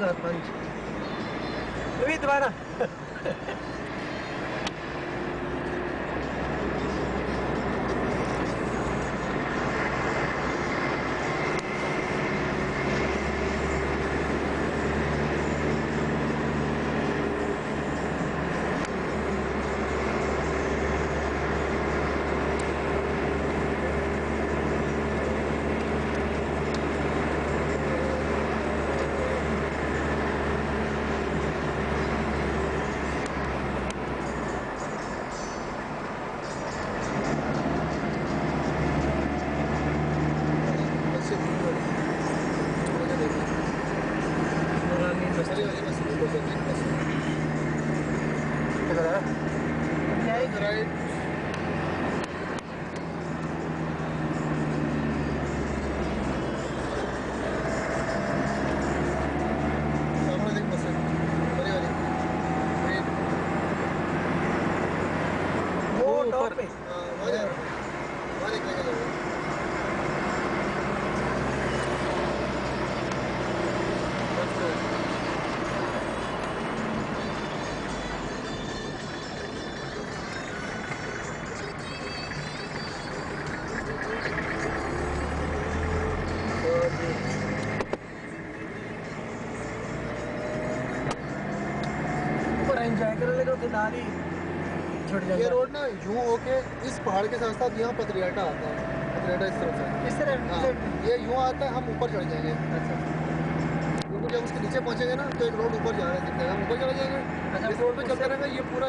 2005 भी दोबारा एंजॉय कर लेगा तो दाल ही छुट जाएगा। ये रोड ना यूं होके इस पहाड़ के साथ साथ यहाँ पथरियाटा आता है, पथरियाटा इस तरफ से, इस तरह हाँ, ये यूं आता है, हम ऊपर चढ़ जाएंगे। अच्छा क्योंकि जब उसके नीचे पहुंचेंगे ना तो एक रोड ऊपर जा रहा है, दिख जाएगा, हम ऊपर चले जाएंगे। इस रोड पे चलते रहेंगे, ये पूरा